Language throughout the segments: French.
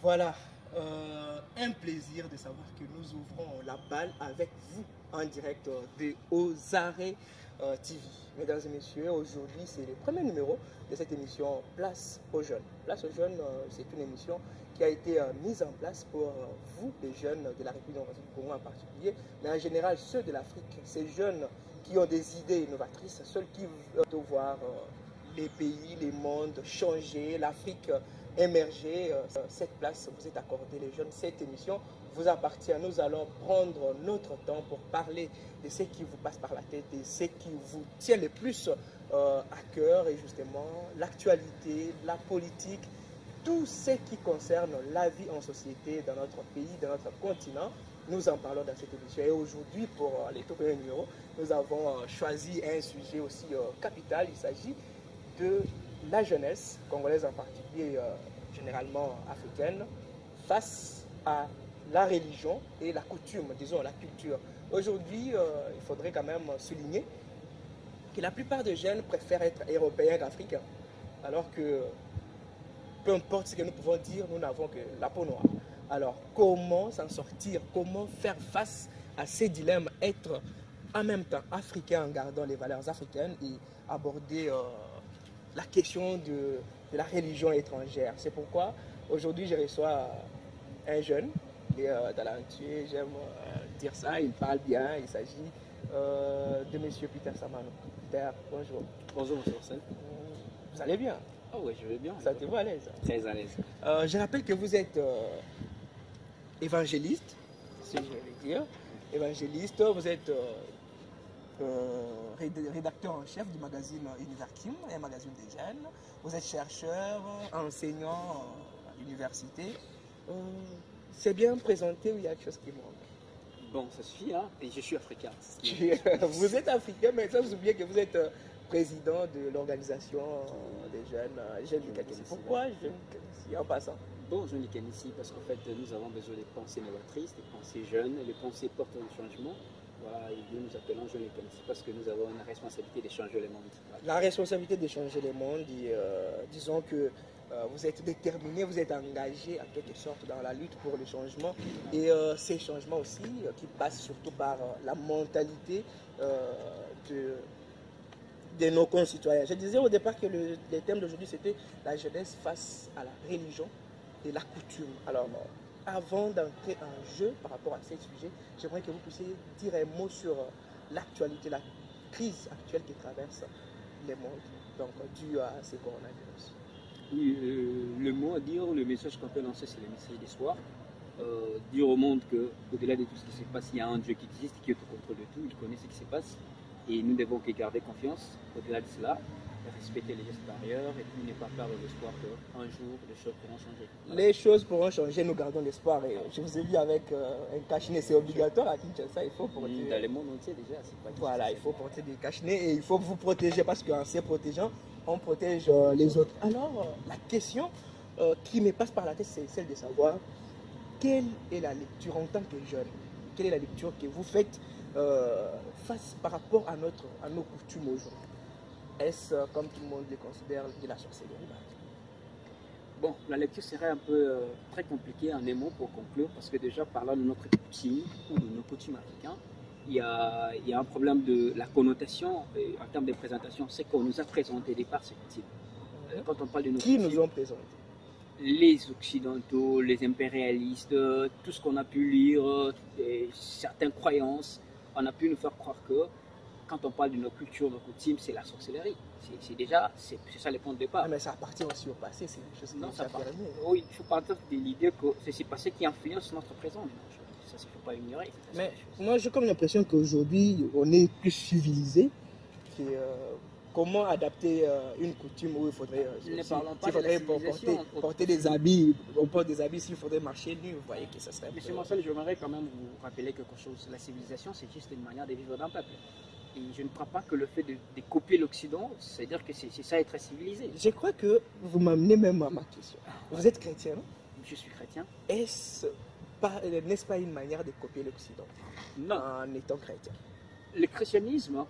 Voilà, un plaisir de savoir que nous ouvrons la balle avec vous en direct de Ozare TV. Mesdames et messieurs, aujourd'hui c'est le premier numéro de cette émission Place aux jeunes. Place aux jeunes, c'est une émission qui a été mise en place pour vous, les jeunes de la République démocratique du Congo en particulier, mais en général ceux de l'Afrique, ces jeunes qui ont des idées innovatrices, ceux qui veulent voir les pays, les mondes changer, l'Afrique émerger. Cette place vous est accordée, les jeunes. Cette émission vous appartient. Nous allons prendre notre temps pour parler de ce qui vous passe par la tête et ce qui vous tient le plus à cœur, et justement l'actualité, la politique, tout ce qui concerne la vie en société dans notre pays, dans notre continent. Nous en parlons dans cette émission. Et aujourd'hui, pour les tout premiers numéros, nous avons choisi un sujet aussi capital. Il s'agit de la jeunesse congolaise en particulier, généralement africaine, face à la religion et la coutume, disons la culture. Aujourd'hui, il faudrait quand même souligner que la plupart des jeunes préfèrent être européens qu'africains, alors que peu importe ce que nous pouvons dire, nous n'avons que la peau noire. Alors, comment s'en sortir? Comment faire face à ces dilemmes? Être en même temps africain en gardant les valeurs africaines et aborder la question de la religion étrangère. C'est pourquoi aujourd'hui je reçois un jeune, il est talentueux, j'aime dire ça, il parle bien. Il s'agit de M. Peter Samano. Peter, bonjour. Bonjour, monsieur Orsel. Vous allez bien? Ah oui, je vais bien. Ça te va à l'aise? Très à l'aise. Je rappelle que vous êtes évangéliste, si je vais dire. Évangéliste, vous êtes rédacteur en chef du magazine Univers Kim, un magazine des jeunes. Vous êtes chercheur, enseignant à l'université. C'est bien présenté ou il y a quelque chose qui manque? Bon, ça suffit, hein. Et je suis africain. Vous êtes africain, mais ça vous oubliez que vous êtes président de l'organisation des jeunes du Kakensi. Pourquoi jeunes Kakensi en passant? Bon, Jeune Kakensi, parce qu'en fait, nous avons besoin de pensées novatrices, de pensées jeunes, les pensées portent un changement. Voilà, et nous nous appelons Jeune Kakensi parce que nous avons une responsabilité de changer le monde. Voilà. La responsabilité de changer le monde, et, disons que vous êtes déterminé, vous êtes engagé en quelque sorte dans la lutte pour le changement, et ces changements aussi qui passent surtout par la mentalité de nos concitoyens. Je disais au départ que le thème d'aujourd'hui c'était la jeunesse face à la religion et la coutume. Alors, avant d'entrer en jeu par rapport à ce sujet, j'aimerais que vous puissiez dire un mot sur l'actualité, la crise actuelle qui traverse le monde, donc due à ce coronavirus. Oui, le mot à dire, le message qu'on peut lancer, c'est le message d'espoir. Dire au monde qu'au-delà de tout ce qui se passe, il y a un Dieu qui existe, qui est au contrôle de tout, il connaît ce qui se passe. Et nous devons que garder confiance au-delà de cela, respecter les gestes barrières et puis ne pas perdre l'espoir qu'un jour les choses pourront changer. Voilà. Les choses pourront changer, nous gardons l'espoir. Et je vous ai vu avec un cache-nez, c'est obligatoire à Kinshasa, il faut porter. Dans le monde entier déjà, c'est pas voilà, il faut porter des cache-nez et il faut vous protéger parce qu'en se protégeant, on protège les autres. Alors, la question qui me passe par la tête, c'est celle de savoir quelle est la lecture en tant que jeune, quelle est la lecture que vous faites face par rapport à nos coutumes aujourd'hui. Est-ce, comme tout le monde les considère, de la sorcellerie? Bon, la lecture serait un peu très compliquée en un mot pour conclure, parce que déjà, parlant de notre coutume ou de nos coutumes africains, il y a un problème de la connotation en termes de présentation. C'est qu'on nous a présenté des parts ces coutumes. Quand on parle de nos qui coutumes, nous ont présenté? Les Occidentaux, les impérialistes, tout ce qu'on a pu lire, certaines croyances, on a pu nous faire croire que quand on parle de nos cultures, nos coutumes, c'est la sorcellerie. C'est ça le point de départ. Ah, mais ça appartient aussi au passé, c'est quelque chose qui Non, ça part. permis. Oui, il faut partir de l'idée que c'est ce passé qui influence notre présent. Ça, il ne faut pas ignorer. Mais moi, j'ai comme l'impression qu'aujourd'hui, on est plus civilisé. Comment adapter une coutume où il faudrait, porter des habits, on porte des habits, s'il faudrait marcher nu, vous voyez que ça serait... Monsieur Marcel, j'aimerais quand même vous rappeler quelque chose. La civilisation, c'est juste une manière de vivre d'un peuple. Et je ne crois pas que le fait de copier l'Occident, c'est-à-dire que c'est ça être civilisé. Je crois que vous m'amenez même à ma question. Vous êtes chrétien, non? Je suis chrétien. N'est-ce pas une manière de copier l'Occident? Non. En étant chrétien. Le christianisme,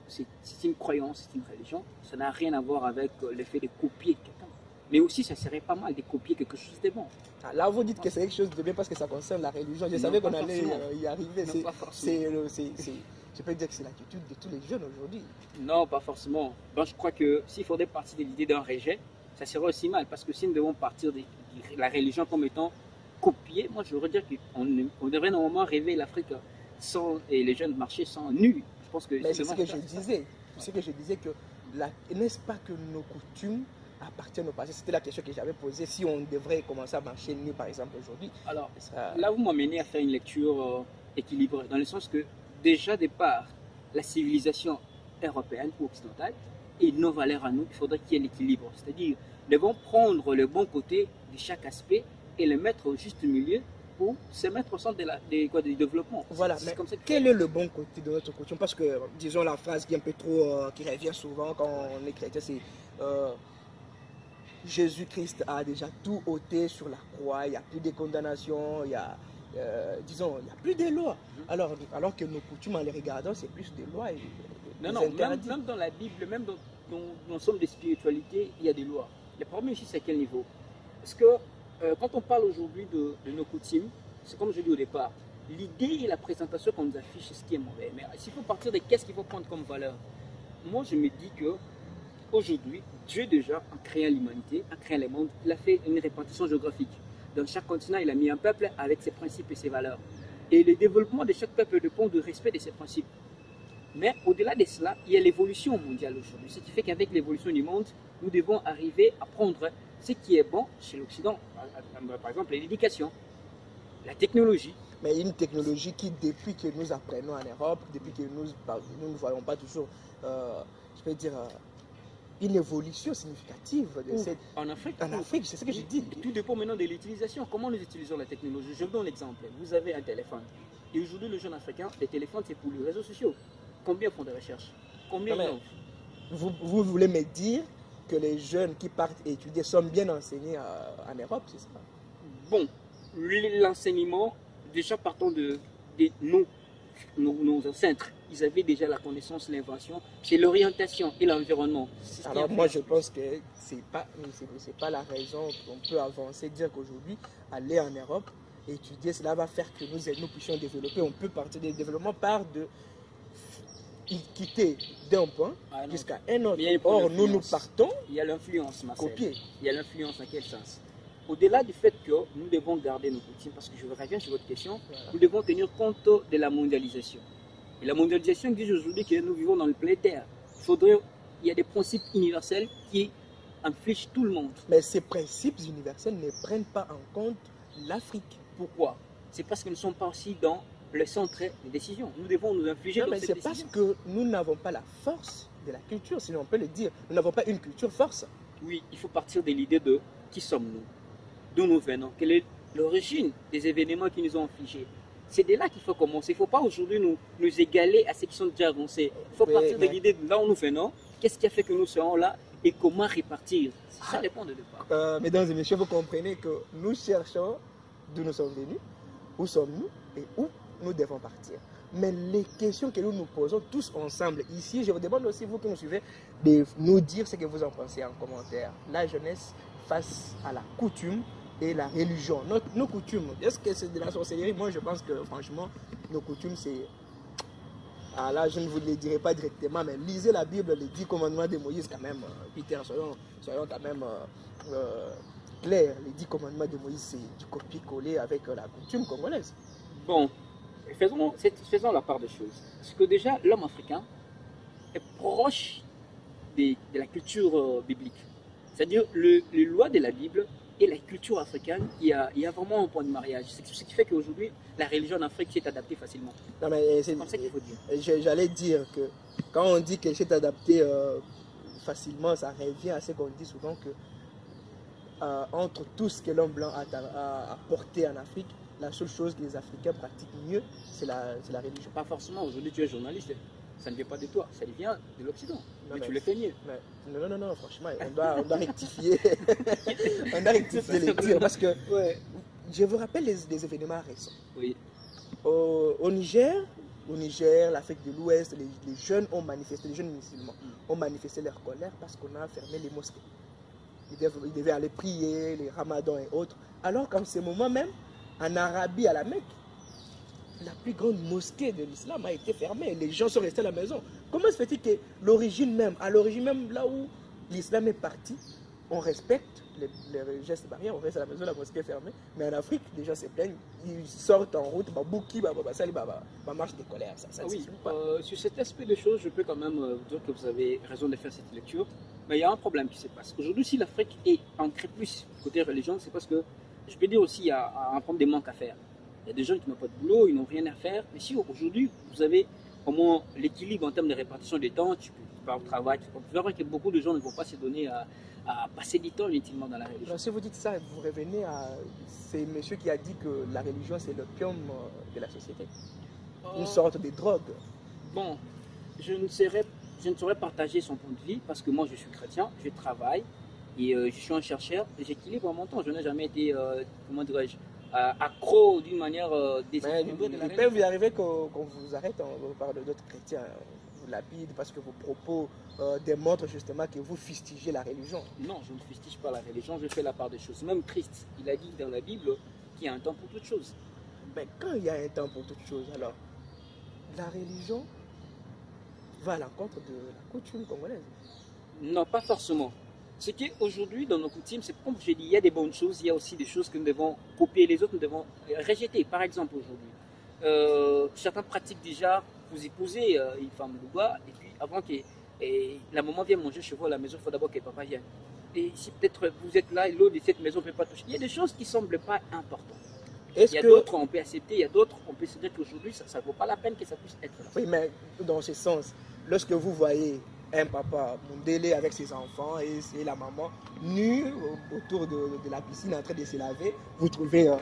c'est une croyance, c'est une religion. Ça n'a rien à voir avec le fait de copier quelqu'un. Mais aussi, ça serait pas mal de copier quelque chose de bon. Ah, là, vous dites que c'est quelque chose de bien parce que ça concerne la religion. Je Non, savais qu'on pas allait forcément. y arriver. Non, pas forcément. Je peux dire que c'est l'attitude de tous les jeunes aujourd'hui. Non, pas forcément. Ben, je crois que s'il faudrait partir de l'idée d'un rejet, ça serait aussi mal. Parce que si nous devons partir de la religion comme étant copiée, moi je voudrais dire qu'on devrait normalement rêver l'Afrique sans, et les jeunes marcher sans nus. Je pense que Mais c'est ce seulement que ça, je c'est ça. disais. C'est ce que je disais que n'est-ce pas que nos coutumes appartiennent au passé? C'était la question que j'avais posée. Si on devrait commencer à marcher nu, par exemple, aujourd'hui, Alors, ce sera- là, vous m'amenez à faire une lecture équilibrée, dans le sens que déjà de part, la civilisation européenne ou occidentale et nos valeurs à nous, il faudrait qu'il y ait l'équilibre. C'est-à-dire, nous devons prendre le bon côté de chaque aspect et le mettre au juste milieu pour se mettre au centre du développement. Voilà, C'est mais comme ça que quel est le bon côté de notre coutume? Parce que, disons, la phrase qui est un peu trop, qui revient souvent quand on est chrétien, c'est euh, Jésus-Christ a déjà tout ôté sur la croix, il n'y a plus de condamnation, disons, il n'y a plus de lois. Alors que nos coutumes, en les regardant, c'est plus des lois et non, des non, interdits. même dans la Bible, même dans l'ensemble des spiritualités, il y a des lois. Le problème ici, c'est à quel niveau? Parce que quand on parle aujourd'hui de nos coutumes, c'est comme je dis au départ, l'idée et la présentation qu'on nous affiche, c'est ce qui est mauvais. Mais s'il faut partir de qu'est-ce qu'il faut prendre comme valeur, moi je me dis que aujourd'hui, Dieu déjà, en créant l'humanité, en créant le monde, il a fait une répartition géographique. Dans chaque continent, il a mis un peuple avec ses principes et ses valeurs. Et le développement de chaque peuple dépend du respect de ses principes. Mais au-delà de cela, il y a l'évolution mondiale aujourd'hui. Ce qui fait qu'avec l'évolution du monde, nous devons arriver à prendre ce qui est bon chez l'Occident. Par exemple, l'éducation, la technologie. Mais une technologie qui, depuis que nous apprenons en Europe, depuis que nous ne voyons pas toujours, je peux dire, une évolution significative de cette... En Afrique, En Afrique, c'est ce que je dis. tout dépend maintenant de l'utilisation. Comment nous utilisons la technologie? Je vous donne l'exemple. Vous avez un téléphone. Et aujourd'hui, le jeune africain, les téléphones, c'est pour les réseaux sociaux. Combien font de recherches? Combien Non, mais innovent? vous voulez me dire que les jeunes qui partent étudier sont bien enseignés en Europe, c'est ça? Bon, l'enseignement, déjà partant de nos ancêtres, ils avaient déjà la connaissance, l'invention, c'est l'orientation et l'environnement. C'est ce qui a Alors fait moi la je pense que c'est pas la raison qu'on peut avancer, dire qu'aujourd'hui, aller en Europe, étudier, cela va faire que nous puissions développer. On peut partir du développement par de quitter d'un point Ah non. jusqu'à un autre. Mais il y a une première Or, nous influence. partons Il y a l'influence, Marcel. copier. Il y a l'influence dans quel sens? Au-delà du fait que nous devons garder nos coutumes, parce que je reviens sur votre question, Voilà. nous devons tenir compte de la mondialisation. Et la mondialisation exige aujourd'hui que nous vivons dans le planétaire. Il y a des principes universels qui infligent tout le monde. Mais ces principes universels ne prennent pas en compte l'Afrique. Pourquoi? C'est parce que nous ne sommes pas aussi dans le centre des décisions. Nous devons nous infliger Non, dans mais cette c'est parce décision. que nous n'avons pas la force de la culture, sinon on peut le dire. Nous n'avons pas une culture force. Oui, il faut partir de l'idée de qui sommes-nous, d'où nous venons, quelle est l'origine des événements qui nous ont infligés. C'est de là qu'il faut commencer. Il ne faut pas aujourd'hui nous égaler à ceux qui sont déjà avancés. Il faut Oui, partir mais- de l'idée de là où nous venons, qu'est-ce qui a fait que nous serons là et comment répartir. Ça dépend de départ. Mesdames et messieurs, vous comprenez que nous cherchons d'où nous sommes venus, où sommes-nous et où nous devons partir. Mais les questions que nous nous posons tous ensemble ici, je vous demande aussi, vous qui nous suivez, de nous dire ce que vous en pensez en commentaire. La jeunesse face à la coutume et la religion. Nos coutumes, est-ce que c'est de la sorcellerie? Moi, je pense que franchement, nos coutumes, c'est... Ah là, je ne vous le dirai pas directement, mais lisez la Bible, les 10 commandements de Moïse quand même. Peter, soyons quand même clairs. Les 10 commandements de Moïse, c'est du copier-coller avec la coutume congolaise. Bon, faisons la part des choses. Parce que déjà, l'homme africain est proche de la culture biblique. C'est-à-dire, les lois de la Bible et la culture africaine, il y a vraiment un point de mariage. C'est ce qui fait qu'aujourd'hui, la religion en Afrique s'est adaptée facilement. Non, mais C'est comme ça qu'il faut dire. j'allais dire que quand on dit qu'elle s'est adaptée facilement, ça revient à ce qu'on dit souvent que entre tout ce que l'homme blanc a apporté en Afrique, la seule chose que les Africains pratiquent mieux, c'est la religion. Pas forcément, aujourd'hui tu es journaliste, ça ne vient pas de toi, ça vient de l'Occident. Mais mais- tu le fais mieux. Mais non, franchement, on doit rectifier. On doit rectifier les tirs parce que Ouais. je vous rappelle les événements récents. Oui. Au Niger, l'Afrique de l'Ouest, les jeunes ont manifesté, les jeunes musulmans ont manifesté leur colère parce qu'on a fermé les mosquées. Ils devaient aller prier, les ramadans et autres. Alors qu'en ce moment même, en Arabie, à la Mecque, la plus grande mosquée de l'islam a été fermée. Les gens sont restés à la maison. Comment se fait-il que l'origine même, à l'origine même, là où l'islam est parti, on respecte les gestes barrières, on reste à la maison, la mosquée est fermée. Mais en Afrique, les gens se plaignent, ils sortent en route, marche de colère. Ça Oui, ne pas. sur cet aspect des choses, je peux quand même dire que vous avez raison de faire cette lecture. Mais il y a un problème qui se passe. Aujourd'hui, si l'Afrique est ancrée plus côté religion, c'est parce que, je peux dire aussi, il y a un problème de manque à faire. Il y a des gens qui n'ont pas de boulot, ils n'ont rien à faire. Mais si aujourd'hui, vous avez au moins l'équilibre en termes de répartition des temps, tu pars au travail, tu vas voir que beaucoup de gens ne vont pas se donner à passer du temps inutilement dans la religion. Alors, si vous dites ça, vous revenez à... C'est monsieur qui a dit que la religion, c'est l'opium de la société. Une sorte de drogue. Bon, je ne saurais partager son point de vue parce que moi, je suis chrétien, je travaille et je suis un chercheur et j'équilibre mon temps. Je n'ai jamais été, comment dirais-je, accro d'une manière déséquilibrée de la religion. Il peut vous arriver qu'on vous arrête, on parle d'autres chrétiens, vous lapide parce que vos propos démontrent justement que vous fustigez la religion. Non, je ne fustige pas la religion, je fais la part des choses. Même Christ, il a dit dans la Bible qu'il y a un temps pour toutes choses. Mais quand il y a un temps pour toutes choses, alors la religion va à l'encontre de la coutume congolaise. Non, pas forcément. Ce qui est aujourd'hui dans nos coutumes, c'est comme je dis, il y a des bonnes choses, il y a aussi des choses que nous devons copier, les autres nous devons rejeter. Par exemple, aujourd'hui, certains pratiquent déjà, vous épousez une femme de bois, et puis avant que la maman vienne manger chez vous à la maison, il faut d'abord que papa vienne. Et si peut-être vous êtes là et l'autre de cette maison ne peut pas toucher, il y a des choses qui ne semblent pas importantes. Il y a d'autres, on peut accepter, il y a d'autres, on peut se dire qu'aujourd'hui, ça ne vaut pas la peine que ça puisse être là. Oui, mais dans ce sens, lorsque vous voyez un papa mondélé avec ses enfants et la maman nue autour de la piscine en train de se laver, vous trouvez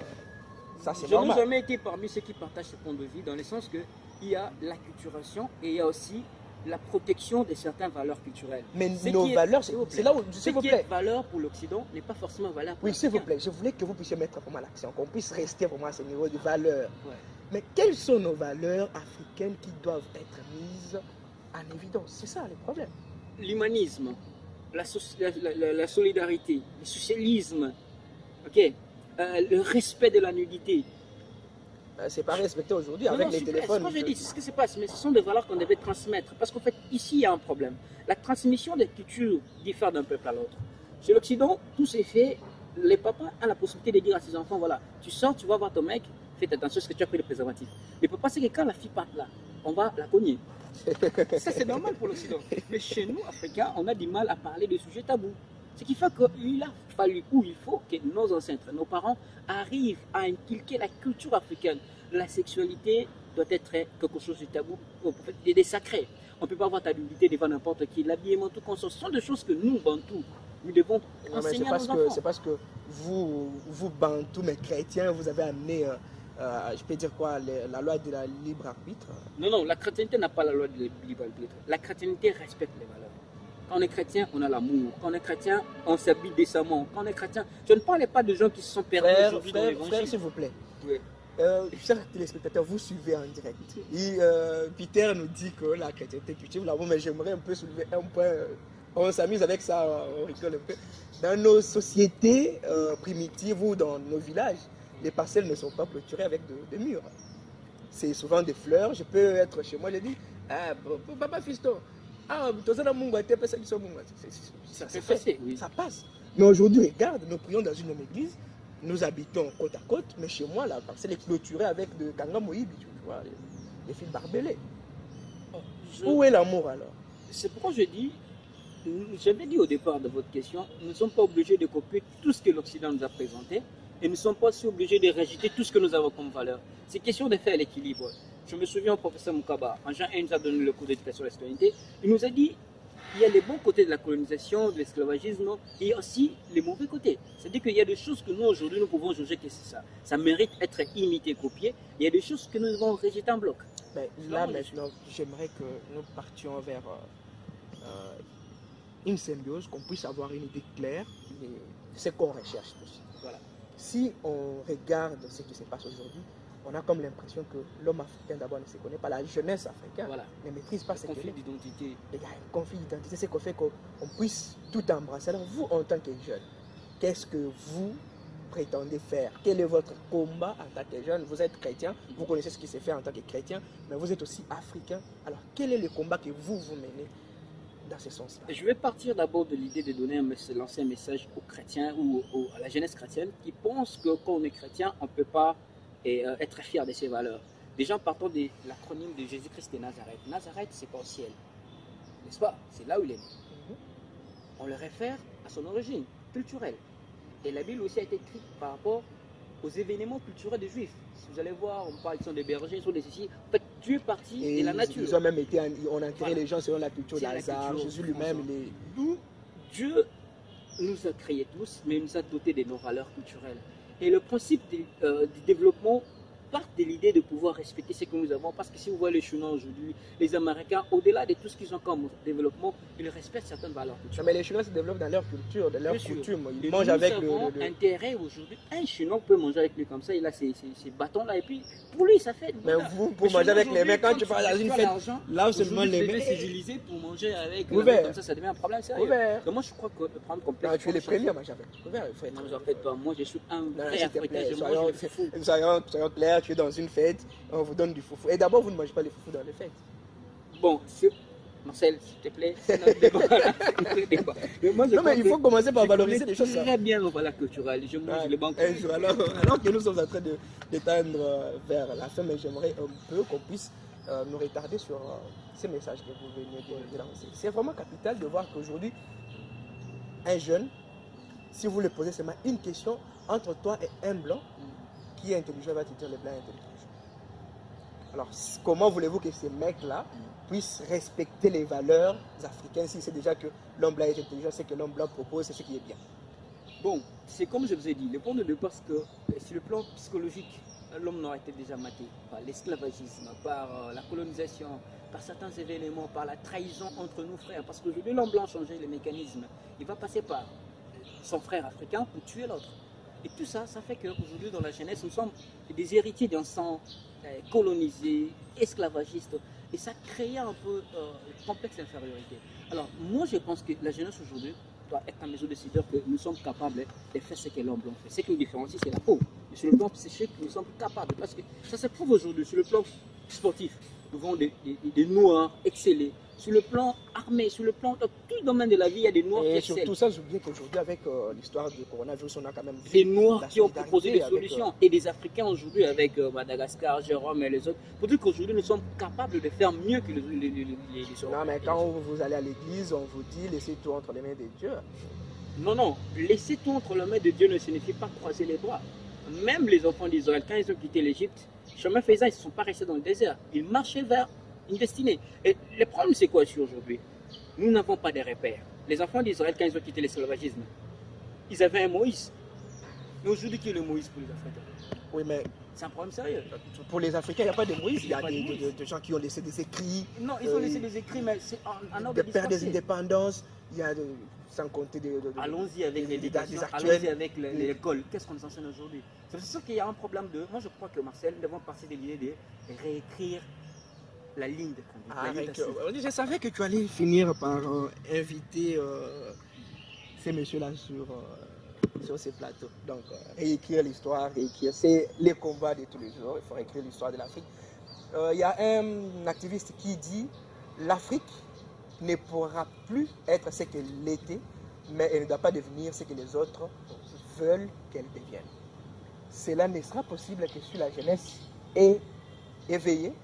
ça c'est normal. Je n'ai jamais été parmi ceux qui partagent ce point de vue, dans le sens qu'il y a l'acculturation et il y a aussi la protection de certaines valeurs culturelles. Mais nos valeurs, c'est là où, s'il vous plaît. Ce qui est valeur pour l'Occident n'est pas forcément valeur pour l'Afrique. Oui, s'il vous plaît, je voulais que vous puissiez mettre vraiment l'accent, qu'on puisse rester vraiment à ce niveau de valeurs. Ouais. Mais quelles sont nos valeurs africaines qui doivent être mises en évidence? C'est ça le problème. L'humanisme, la solidarité, le socialisme, okay, le respect de la nudité. C'est pas respecté aujourd'hui avec les téléphones. C'est ce que je dis, c'est ce qui se passe, mais ce sont des valeurs qu'on devait transmettre. Parce qu'en fait, ici, il y a un problème. La transmission des cultures diffère d'un peuple à l'autre. Chez l'Occident, tout s'est fait. Les papas ont la possibilité de dire à ses enfants, voilà, tu sors, tu vas voir ton mec, fais attention à ce que tu as pris le préservatif. Les papas, c'est que quand la fille part là, on va la cogner. Ça, c'est normal pour l'Occident. Mais chez nous, Africains, on a du mal à parler de sujets tabous. Ce qui fait qu'il a fallu, ou il faut que nos ancêtres, nos parents arrivent à inculquer la culture africaine. La sexualité doit être quelque chose de tabou, de sacré. On ne peut pas avoir ta nudité devant n'importe qui. L'habillement, tout consort, ce sont des choses que nous, Bantous, nous devons enseigner à nos enfants. C'est parce que vous, Bantous, mais chrétiens, vous avez amené, je peux dire quoi, la loi de la libre arbitre. Non, la chrétienté n'a pas la loi de la libre arbitre. La chrétienté respecte les valeurs. Quand on est chrétien, on a l'amour. Quand on est chrétien, on s'habille décemment. Quand on est chrétien, je ne parlais pas de gens qui se sont perdus aujourd'hui dans l'évangile. Frère, s'il vous plaît. Oui. Chers téléspectateurs, vous suivez en direct. Et Peter nous dit que la chrétienté cultive l'amour, mais j'aimerais un peu soulever un point. On s'amuse avec ça, on rigole un peu. Dans nos sociétés primitives ou dans nos villages, les parcelles ne sont pas clôturées avec des murs. C'est souvent des fleurs. Je peux être chez moi, je dis, papa fiston. Ça fait, oui. Ça passe. Mais aujourd'hui, regarde, nous prions dans une même église, nous habitons côte à côte, mais chez moi, la parcelle est clôturée avec de kangamoïbi, tu vois, les fils barbelés. Où est l'amour alors? C'est pourquoi je dis, j'avais dit au départ de votre question, nous ne sommes pas obligés de copier tout ce que l'Occident nous a présenté et nous ne sommes pas aussi obligés de rejeter tout ce que nous avons comme valeur. C'est question de faire l'équilibre. Je me souviens au professeur Moukaba, en Jean 1 nous a donné le cours d'éducation à la citoyenneté, il nous a dit il y a les bons côtés de la colonisation, de l'esclavagisme, et aussi les mauvais côtés. C'est-à-dire qu'il y a des choses que nous, aujourd'hui, nous pouvons juger que c'est ça. Ça mérite d'être imité, copié. Il y a des choses que nous devons rejeter en bloc. Mais là, maintenant, j'aimerais que nous partions vers une symbiose, qu'on puisse avoir une idée claire de ce qu'on recherche aussi. Voilà. Si on regarde ce qui se passe aujourd'hui, on a comme l'impression que l'homme africain d'abord ne se connaît pas, la jeunesse africaine ne maîtrise pas ce conflit d'identité. Il y a un conflit d'identité, c'est ce qui fait qu'on puisse tout embrasser. Alors vous, en tant que jeune, qu'est-ce que vous prétendez faire? Quel est votre combat en tant que jeune? Vous êtes chrétien, vous connaissez ce qui s'est fait en tant que chrétien, mais vous êtes aussi africain. Alors, quel est le combat que vous menez dans ce sens-là? Je vais partir d'abord de l'idée de lancer un message aux chrétiens ou à la jeunesse chrétienne qui pense que quand on est chrétien, on ne peut pas être fier de ses valeurs. Déjà, partons de l'acronyme de Jésus-Christ de Nazareth. Nazareth, c'est pas au ciel, n'est-ce pas? C'est là où il est né. On le réfère à son origine culturelle. Et la Bible aussi a été écrite par rapport aux événements culturels des Juifs. Si vous allez voir, on parle, ils sont des bergers, ils sont des ceci. En fait, Dieu est parti de la nature. Ils ont même été, on a enterré les gens selon la culture d'Alzar. Jésus lui-même, D'où Dieu nous a créés tous, mais il nous a dotés de nos valeurs culturelles. Et le principe du développement part de l'idée de pouvoir respecter ce que nous avons. Parce que si vous voyez les Chinois aujourd'hui, les Américains, au-delà de tout ce qu'ils ont comme développement, ils respectent certaines valeurs culturelles. Mais les Chinois se développent dans leur culture, dans leur coutume. Ils mangent nous avec avons intérêt aujourd'hui. Un Chinois peut manger avec lui comme ça, il a ces bâtons-là, et puis pour lui, ça fait. Mais vous, pour manger avec les mecs, quand tu parles dans une fête, là seulement les mecs. Civilisé pour manger avec comme ça devient un problème sérieux. Donc moi, je crois que prendre complexe. Tu es le premier à manger avec. Non, j'en fais pas. Moi, je suis un vrai Africain. Soyons clairs, tu es dans une fête, on vous donne du foufou. Et d'abord, vous ne mangez pas les foufous dans les fêtes. Bon, Marcel, s'il te plaît, c'est notre débat. Non, mais il faut commencer par valoriser les choses. Très bien nos valeurs culturelles. Je mange les banques. Alors que nous sommes en train de tendre vers la fin, mais j'aimerais un peu qu'on puisse nous retarder sur ces messages que vous venez de lancer. C'est vraiment capital de voir qu'aujourd'hui, un jeune, si vous lui posez seulement une question, entre toi et un blanc, qui est intelligent va te dire le blanc est intelligent. Alors, comment voulez-vous que ces mecs-là puissent respecter les valeurs africaines si c'est déjà que l'homme blanc est intelligent, c'est que l'homme blanc propose, c'est ce qui est bien? Bon, c'est comme je vous ai dit, le point de départ, parce que sur le plan psychologique, l'homme n'aurait été déjà maté par l'esclavagisme, par la colonisation, par certains événements, par la trahison entre nos frères. Parce qu'aujourd'hui, l'homme blanc a changé les mécanismes. Il va passer par son frère africain pour tuer l'autre. Et tout ça, ça fait qu'aujourd'hui, dans la jeunesse, nous sommes des héritiers d'un sang colonisé, esclavagiste. Et ça crée un peu le complexe d'infériorité. Alors, moi, je pense que la jeunesse aujourd'hui doit être en mesure de se dire que nous sommes capables de faire ce que l'homme blanc fait. Ce qui nous différencie, c'est la peau. Mais sur le plan psychique, nous sommes capables. Parce que ça se prouve aujourd'hui sur le plan sportif. Nous avons des noirs excellés. Sur le plan armé, sur le plan, dans tout le domaine de la vie, il y a des noirs qui excellent. Et surtout ça, j'oublie qu'aujourd'hui, avec l'histoire du coronavirus, on a quand même vu des noirs qui ont proposé des solutions. Et des Africains aujourd'hui, avec Madagascar, Jérôme et les autres, pour dire qu'aujourd'hui, nous sommes capables de faire mieux que les Européens. Non, mais quand vous allez à l'église, on vous dit, laissez tout entre les mains de Dieu. Non, non, laisser tout entre les mains de Dieu ne signifie pas croiser les bras. Même les enfants d'Israël, quand ils ont quitté l'Égypte, chemin faisant, ils ne sont pas restés dans le désert. Ils marchaient vers une destinée. Et le problème, c'est quoi ici aujourd'hui? Nous n'avons pas de repères. Les enfants d'Israël, quand ils ont quitté l'esclavagisme, ils avaient un Moïse. Mais aujourd'hui, qui est le Moïse pour les Africains? Oui, mais c'est un problème sérieux. Pour les Africains, il n'y a pas de Moïse. Il y a des gens qui ont laissé des écrits. Non, ils ont laissé des écrits, mais c'est en ordre de père des indépendances. Il y a sans compter allons-y avec l'éducation, allons-y avec l'école. Qu'est-ce qu'on nous enseigne aujourd'hui? C'est sûr qu'il y a un problème de... Moi, je crois que Marcel, nous devons passer de l'idée de réécrire la ligne de conduite. Je savais que tu allais finir par inviter ces messieurs-là sur ces plateaux. Donc, réécrire l'histoire, c'est les combats de tous les jours. Il faut réécrire l'histoire de l'Afrique. Il y a un activiste qui dit l'Afrique ne pourra plus être ce qu'elle était, mais elle ne doit pas devenir ce que les autres veulent qu'elle devienne. Cela ne sera possible que si la jeunesse est éveillée,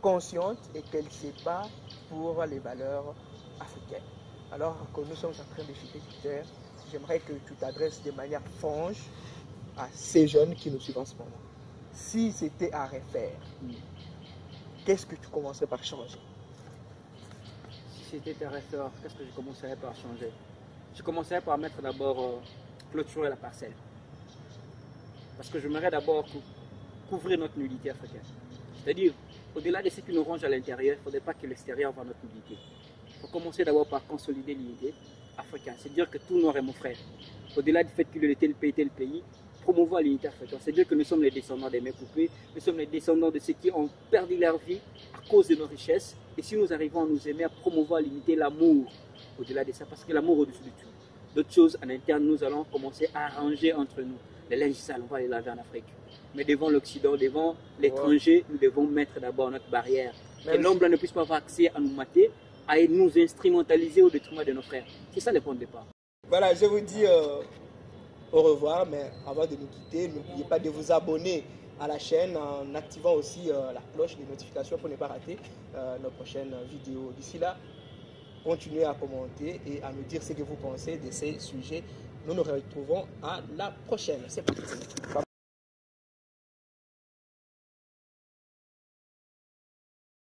consciente et qu'elle se bat pour les valeurs africaines. Alors que nous sommes en train de chuter sur terre, j'aimerais que tu t'adresses de manière franche à ces jeunes qui nous suivent en ce moment. Si c'était à refaire, qu'est-ce que tu commencerais par changer? Si c'était à refaire, qu'est-ce que je commencerais par changer? Je commencerais par mettre d'abord clôturer la parcelle. Parce que j'aimerais d'abord couvrir notre nudité africaine. C'est-à-dire, au-delà de ce qui nous ronge à l'intérieur, il ne faudrait pas que l'extérieur voit notre nudité. Il faut commencer d'abord par consolider l'unité africaine. C'est-à-dire que tout noir est mon frère. Au-delà du fait qu'il ait tel pays, promouvoir l'unité africaine. C'est-à-dire que nous sommes les descendants des mères coupées, nous sommes les descendants de ceux qui ont perdu leur vie à cause de nos richesses. Et si nous arrivons à nous aimer, à promouvoir l'unité, l'amour, au-delà de ça, parce que l'amour au-dessus de tout. D'autres choses en interne, nous allons commencer à arranger entre nous. les linges sales, on va les laver en Afrique. Mais devant l'Occident, devant l'étranger, nous devons mettre d'abord notre barrière. Que l'homme ne puisse pas avoir accès à nous mater, à nous instrumentaliser au détriment de nos frères. C'est ça le point de départ. Voilà, je vous dis au revoir, mais avant de nous quitter, n'oubliez pas de vous abonner à la chaîne en activant aussi la cloche des notifications pour ne pas rater nos prochaines vidéos. D'ici là, continuez à commenter et à nous dire ce que vous pensez de ces sujets. Nous nous retrouvons à la prochaine. C'est parti.